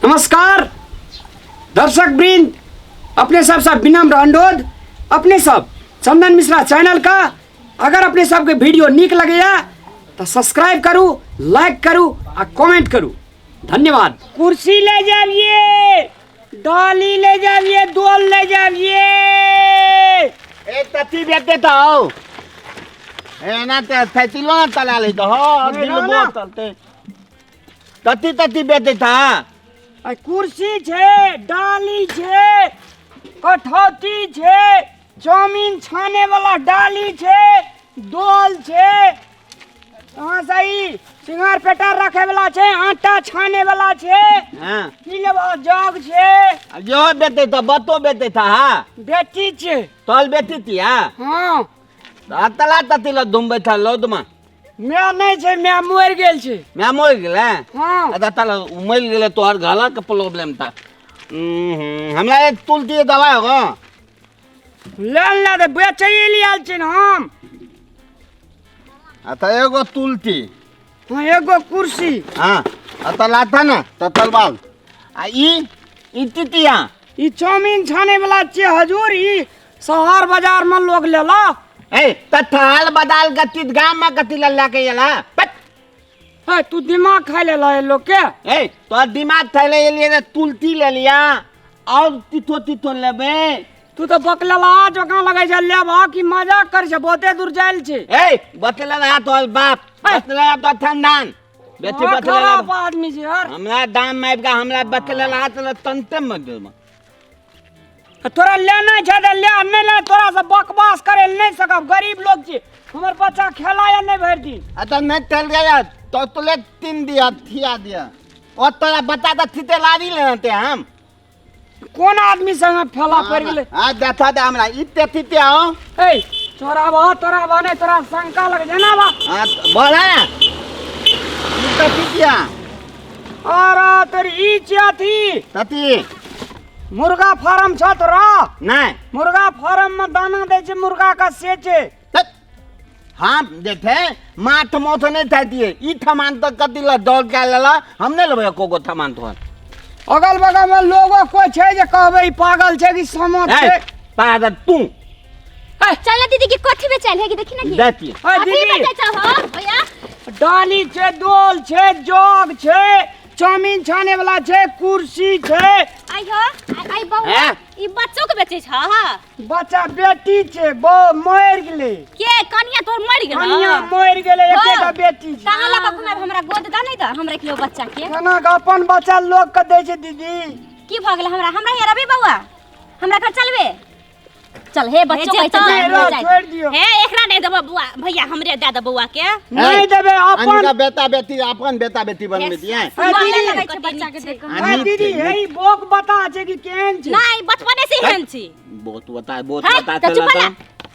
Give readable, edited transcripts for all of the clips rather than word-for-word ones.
नमस्कार दर्शक वृंद, अपने सब विनम्र अनुरोध अपने सब चंदन मिश्रा चैनल का अगर अपने सब के वीडियो निक लगेगा तो सब्सक्राइब करूँ, लाइक करूँ और कमेंट करूँ। धन्यवाद। कुर्सी ले जाइए, डाली ले जाइए, डोल ले जाइए। एक तती बेटे तो आओ ए ना ते फैसिलो ना तला ले तो हो दिल बोतलते तती तती बेटे था कुर्सी छे, डाली छे, कठौती छे, जमीन छाने वाला डाली छे, डोल छे, हाँ सही, सिंगार पेटा रखे वाला छे, आटा छाने वाला छे, हां पीले वाला जग छे। जो बेटे तो बतो बेटे था हां बेटी छे। तोल बेटी थी हां तला तती ल दुम बैठा लोदमा मैं नहीं छे, मैं मर गेल छे। मैं मोर गेले हां अदा तला उमल गेले तोहर गला के प्रॉब्लम था। हमरा एक तुलसी दवाई हो ले ले दे बेचैए लियाल छे न हम। अता एगो तुलसी हां एगो कुर्सी। हां अतला था ना तलवाल आ ई तितिया ई जमीन छाने वाला छे हजूर। ई शहर बाजार में लोग लेला। ए तथाल बदाल गतित गांव में गति लल्ला के यला है तू दिमाग खा लेला ये लोग के। ए तो दिमाग थैले ये लिए तुलती ले लिया और तिथो तिथो लेबे। तू तो बकलला जका लगे छ लेबा की मजाक कर छ, बहुते दूर जाइल छे। ए बतला ना तो बाप बतला तो ठंडान बेटी बतला खराब आदमी छे यार। हमरा दाम में का हमरा बतला ना तो तंते मत दे तोरा लेना छ त ले, नहीं ले तोरा से बकवास करे नहीं सकब। गरीब लोग छे, हमर बच्चा खेला या नहीं भर दिन। अत मैं चल गया तो तुले 3 दिया थिया दिया और तोरा बता द थिते लादी लेते हम कौन आदमी संग फला पड़ गेले। आ देखा दे हमरा इते थिते आओ ए तोरा बने तोरा शंका लग जाना बा। हां बोला ना इते थितिया अरे तेरी ई क्या थी तती मुर्गा फार्म छ तोरा। नहीं मुर्गा फार्म में दाना दे छे, मुर्गा का सेचे। हाँ देखे माठ मोथ नहीं थाती है ई थमान तक कति ला दौड़ के लेला हमने लेबे को थमान तो अगल बगल में लोगो को छे जे कहबे ई पागल छे कि समझ छे। पागल तू चल दीदी की कोठी में चल है कि देखी ना की देती ए दीदी बच्चा हो भैया डाली छे, डोल छे, जग छे, जमीन छाने वाला छे, कुर्सी छे। आई हो आई बउआ ई बच्चों के बेचे छ हां बच्चा बेटी छे, बो मर गेले। के कनिया तोर मर गेल कनिया मर गेले, एकेटा बेटी छे। कहां लगा घुमा हमरा गोद दा नहीं दा हमरा के बच्चा के केना अपन बच्चा लोग के दे छे दीदी। की भ गेल हमरा हे रवि बउआ हमरा घर चलबे चल हे बच्चों के छोड़ दियो। हे एकरा नहीं देबो बुआ भैया हमरे दे दे बउआ के नहीं देबे अपन बेटा बेटी अपन बेटा बेटी बन में दिए बच्चा के देख दीदी यही बोक बता छे कि केहन छे। नहीं बचपने से हेन छी बहुत बता तो चुप ना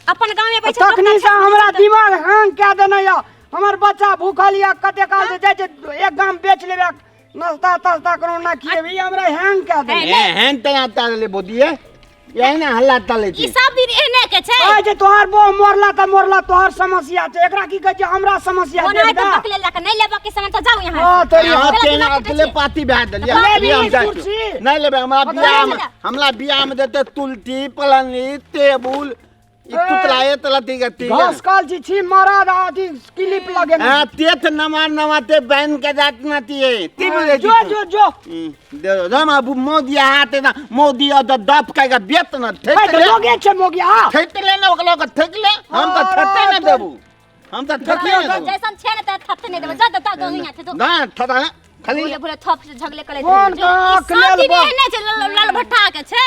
अपन गांव में बैठे तखनी से हमरा दिमाग हैंग के देना या। हमर बच्चा भूखल या कते काल से जाय छे एक गाम बेच लेबे नाश्ता तास्ता करो ना खिएबे, हमरा हैंग के दे। हैन तना ताले बोदिए यही ना हल्ला ताले ई सब दिन एने के छै आ जे तोहर बो मोरला त मोरला तोहर समस्या छे, एकरा की कह जे हमरा समस्या ओना दे तो दा। बकले ला के नहीं लेबा के समय तो जाओ यहां हां तो यहाँ तेना अकेले पाती बैठ दलिया ले हम ली जाए कुर्सी। नहीं लेबे हमरा बियाह में देते तुलती पलंगी टेबुल इतलाए तलती गति घास काल छी मारा दादी क्लिप लगे हां तेत नमार नमाते बैन के जात नती है ती बोले जो जो जो दे राम अबू मोदी हाथ ना मोदी अद दप का बेत न ठेक ले लोगे छे मोगिया ठेक ले न ओकलो के ठेक ले हम तो ठते न देबू हम तो ठते न देबू जैसन छे न त थपते नहीं देबो जा त गो यहां थे तो ना ठता ना खाली बोले बोले थप से झगले करे कौन का अकलेल बा नहीं छे लाल भट्टा के छे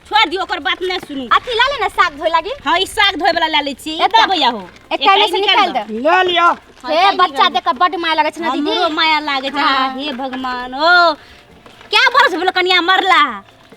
छोड़ दियो ओकर बात नहीं सुनी अथी ला ले ना साग धोय लागी हां ई साग धोय वाला ला ले छी एता भैया हो एकटा से निकाल दे ले लिया। हे बच्चा देख बड माया लागे छ ना दीदी हमरो माया लागे छ हे भगवान ओ क्या वर्ष भेल कनिया मरला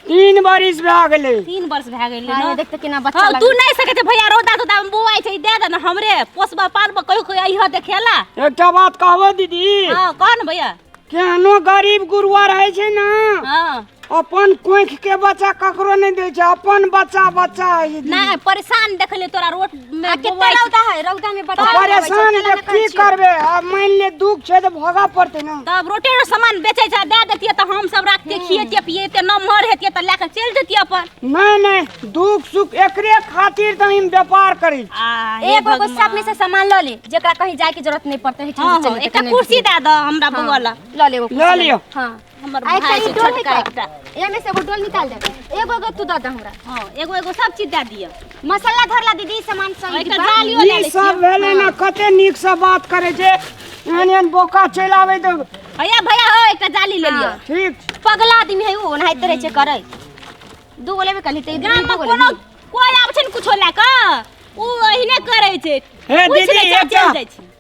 3 बरिस भा गेले। 3 वर्ष भा गेलै न देख त केना बच्चा लागे तू नहीं सके छ भैया रोदा तो दाम बुआई छै दे दे न हमरे पोसबा पालबा कहियो कोई आइह देखेला। एकटा बात कहबो दीदी। हां कौन भैया केहनो गरीब गुरुआ रहे छे ना हां अपन कोख के बच्चा ककरो नहीं दे छै, अपन बच्चा बच्चा है। नहीं परेशान देखले तोरा रोड में कितना रौदा है, रौदा में बता परेशान है की करबे। अब मान ले दुख छै तो भगा पड़ते ना। तब रोटे रो सामान बेचे जा दे देतिए तो हम सब राख के खिएतिए पिएते न मर हेतिए तो लेके चल जतिए अपन। नहीं दुख सुख एकरे खातिर तो हम व्यापार करी। एगो को सब में से सामान ल ले, जेकरा कहीं जाए की जरूरत नहीं पड़ते है। हां एकटा कुर्सी दे दो हमरा बगल ल ले, ले लियो। हां हमर भाई से छोटका एकटा एमे से एगो डोल निकाल दे, एगो एगो तू द दे हमरा। हां एगो एगो सब चीज दे दियो। मसाला धरला दीदी, सामान सब एकटा डालियो ले ले। ई सब भेले ना, कते नीक से बात करे छै। एहन बोका चल आवे तो भैया भैया हो एकटा जाली ले लियो। ठीक पगला आदमी है वो, ओनाहिते रहे छै करे। दू गोले में कली ते गाम में कोनो कोई आबै छै कुछो ले के उ एहने करे छै। हे दीदी एकटा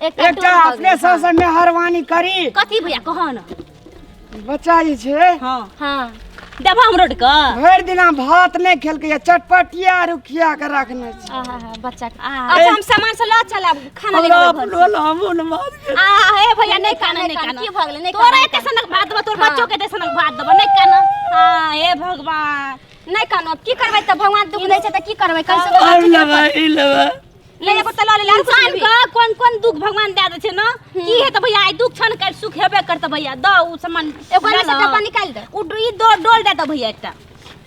एकटा अपने से मेहरबानी करी। कथी भैया कहो ना बच्चा जे छै हां हां देबा हम रोड के भर दिना भात नहीं खेलके, चटपटिया आरु खिया के रखने छै। बच्चा अच्छा हम सामान से ल चला खाना लेके हे भैया नहीं खाना नहीं खाना की भगले नहीं तोरा एते सनक भात दबा, तोर बच्चों के एते सनक भात दबा नहीं खाना। हां हे भगवान नहीं खानो की करबै त भगवान दुख दै छै त की करबै, कैसे ले ले बोतल ले इंसान का कौन कौन दुख भगवान दे दे छै ना। की है तो भैया आई दुख छन कर सुख हेबे करत भैया द उ सामान एगो में से डब्बा निकाल दे। उ ई डोल दे दो भैया एकटा।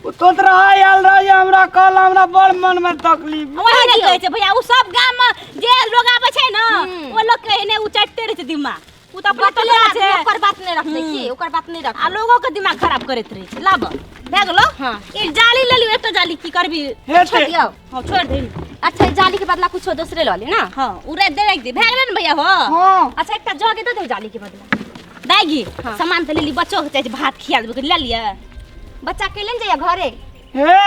तो तोरा आयल रह हमरा कल हमरा बड़ मन में तकलीफ। वही नहीं कहै छै भैया उ सब गाम में जे लोग आबै छै ना ओ लोग कहने उ चटते रहे छै दिमाग। उ त अपना तो छै ओकर बात नहीं रख दे की, ओकर बात नहीं रख आ लोगों के दिमाग खराब करत रहे छै। लाब भे गेलो। हां ई जाली ले लियो, एकटा जाली की करबी छोड़ दियो। हां छोड़ दे। अच्छा जाली के बदला कुछ दूसरे ल ले ना। हां उरे दे दे भे गेलै न भैया हो। हां अच्छा एकटा जग दे दे जाली के बदला। दागी सामान तो ले ली, बच्चों के चाहिए भात खिया देबे ले लिया। बच्चा के ले जाइए घरे। हे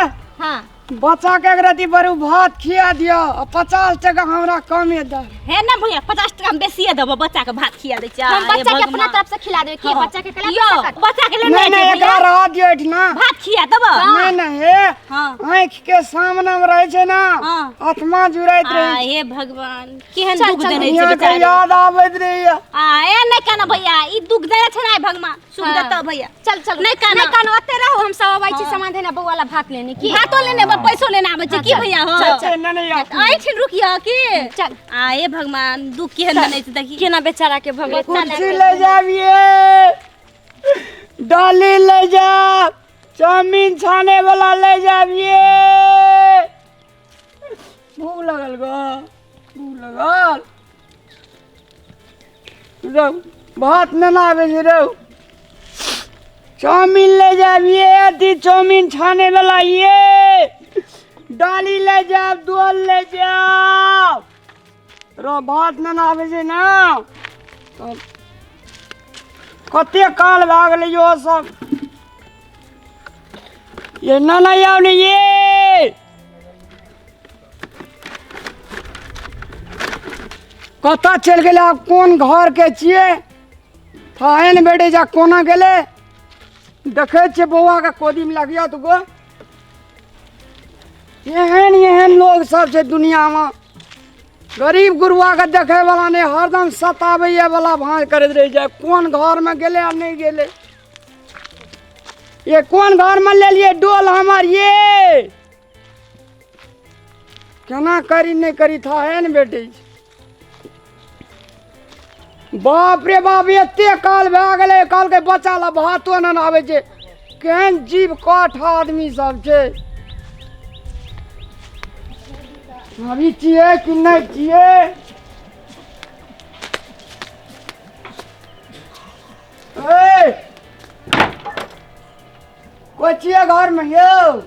हां बच्चा के अगरती बरू भात खिया दियो, 50 टका हमरा कमे दे। है ना भैया 50 टका में बेसिए देबो, बच्चा के भात खिया दे छै। हम बच्चा के अपना तरफ से खिला देबे की, बच्चा के कला यो बच्चा के ले नहीं नहीं एकरा रह दियो इठना भात खिया देबो। नहीं नहीं हे हां आँख के सामने में रहे छै ना, आत्मा जुड़ैत रहे। हे भगवान केहन दुख देने छै यहाँ के बेचारा। याद आबैत रहे। ए नहीं कहना भैया ई दुख देने छै ना भगवान सुख देता भैया। चल चल नहीं कहना ओते रहो, हम सब आबै छी सामान देना बउवा वाला भात लेने की, भातो लेने पैसो लेने आबै छै की भैया हो। चल नहीं नहीं आई छी रुकिया की चल हे भगवान दुख केहन देने छै देखी केना बेचारा के भगवान। कुर्सी ले जाबिए, डाली ले जा, चाउमीन छाने वाला ले जाबिए। भूख लगल गा, भूख लगल रौ भात न आवे छै रौ। चाउमीन ले जाबिए, अथी चाउमीन छाने वाला ये डाली ले जाओ, डोल ले जाओ। रो भात न आवे छै ना, कते काल भए गेलै यो सब ये न नहीं आवले ये कता चल गेले। आब कोन घर के छिए थाहे ने बेटे जा कोना गेले देखे छिए बौआ के कोदी में लगिया तो गो। एहन एहन लोग सब छै दुनिया में, गरीब गुरुआ के देखे वाला नहीं, हरदम सतावे वाला भांज करैत रह जाए। कौन घर में गेले आ नहीं गेले, ये कौन घर में ले लिए डोल हमार ये केना करी नहीं करी था है न बेटे। बाप रे बाप एते काल भए गेले, काल के बच्चा ला भातो न आवे छै। केहन जीव काठ आदमी सब छै। अभी चाहिए कि नहीं चाहिए। कोई चाहिए घर में यो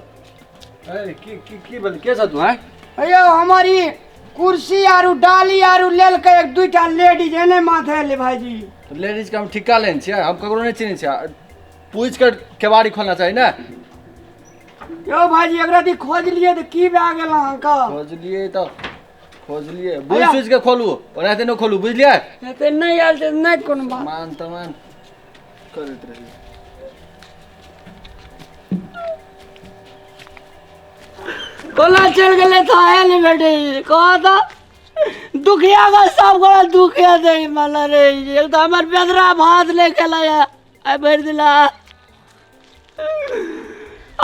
की बोल के तू है अयो हमारी कुर्सी आरु डाली आरु लेल के एक दुईटा लेडीज एने माथे ले भाईजी। लेडीज के हम ठिका लेन छियै, हम ककरो नहीं चिन्है छियै। पूछ के केवाड़ी खोलना चाहिए ना। यो भाईजी एकरा दी खोज लिए तो की भए गेल अहाँ का। खोज लिए बुझ सुझ के खोलू, ओनाहिते न खोलू बुझलियै। एते नहीं आयल त नहीं कोनो बात। मान तमान करैत रही। कोना चल गेले था है नहीं बेटे कहा था दुखिया का सब बड़ा दुखिया दे माला रे। एक तो हमार बेदरा भात लेके लाया आई भर दिला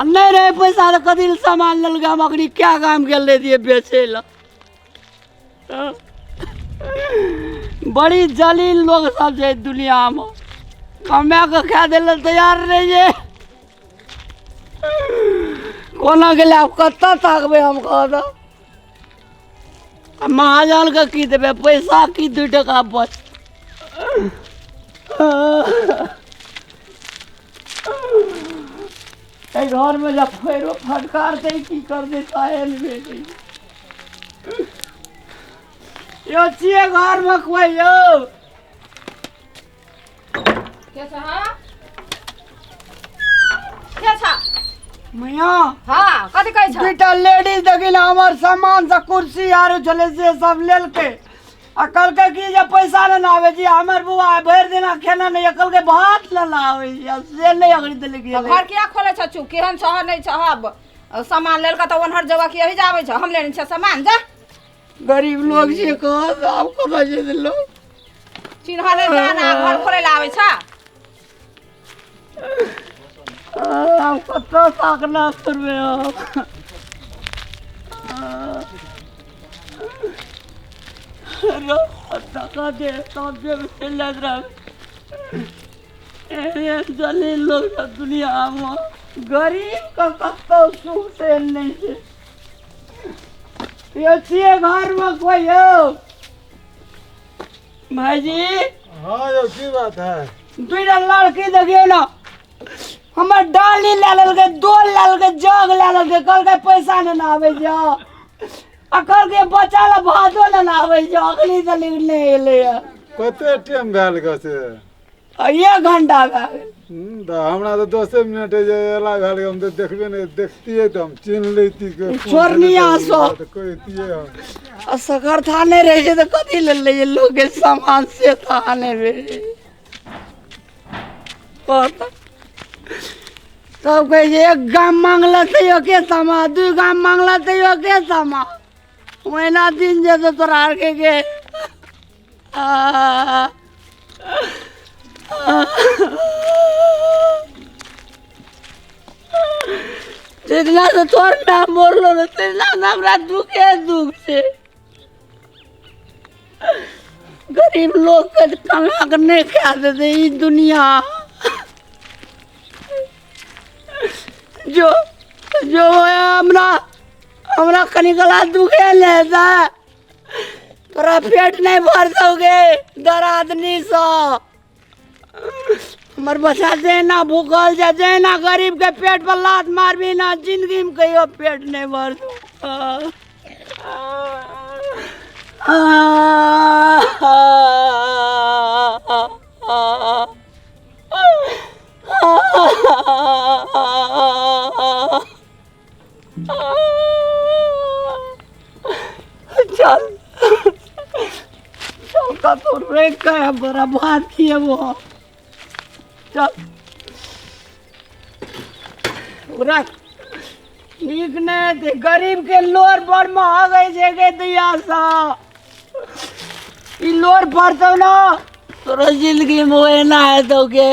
नहीं रहे पैसा तो कदी सामान लल गया हम अखनी क्या काम कर ले दिए बेचे ला बड़ी जलील लोग सब है दुनिया में कमा के खा दे तैयार नहीं है कोना के लिए आप कत्ता ताकबे हम कहता महाजन के की देवे पैसा की 2 टका बच घर में जब फेरो फटकारते की कर देता है यो छिए घर में कोई यो मैया हाँ कथी कहै छ दुटा लेडीज देखिन हमर सामान से कुर्सी आरो चले से सब लेल के आ कल के की जे पैसा न आवे जी हमर बुआ भर दिना खाना नहीं कल के भात न आवे जी से नहीं अगड़ी देले के घर किया खोले छ चु केहन छ नहीं छ अब सामान लेल का त ओनहर जगह के यही जावे छ हम लेने छ सामान जा गरीब लोग से कह आपको बजे दे लो चिन्ह नहीं जाना घर खोले ला आवे छ आप कत्ता ताकना करबे आप रो टका दे तब दे चल रहा ए जलील लोग सब दुनिया में गरीब का कत्ता सुख से नहीं है ये छिए घर में कोई हो भाई जी हाँ यो की बात है 2 लड़की देखिए ना हमर डाली ले लेल के 2 ले लेल के जग ले लेल के कल के पैसा न आवे जा अकल के बच्चा ला भादो न आवे जा अगली दली नहीं एले कते टाइम भेल ग से 1 घंटा भए त हमरा त 10 मिनट जे एला भेल हम त देखबे नहीं देखतिए त हम चिन्ह लेती के चोरनिया सो कहतिए हम असगर थाने रहे छै त कथी ले ले लोग के सामान से थाने रे पता सब कहे छै 1 गाम मांगला तैयो के समा 2 गाम मांगला तैयो के समा महीना दिन जे तो तोरा आर के जितना तो तोर नाम बोलो ना तेरा हमरा दुख से गरीब लोग के कमा के नहीं खा देते ई दुनिया जो जो हमरा कनी गला दुखे लेता तोरा पेट नहीं भर दोगे दरादनी सो हमर बच्चा जेना भूखल जा जेना गरीब के पेट पर लात मारबी ना जिंदगी में कहियो पेट नहीं भर चल चल का तो रे का बड़ा बात किए वो चल रख ठीक नहीं थे गरीब के लोर बड़ महंग है के दिया सा ई लोर पड़तो ना तोरा जिंदगी में होए ना है तो के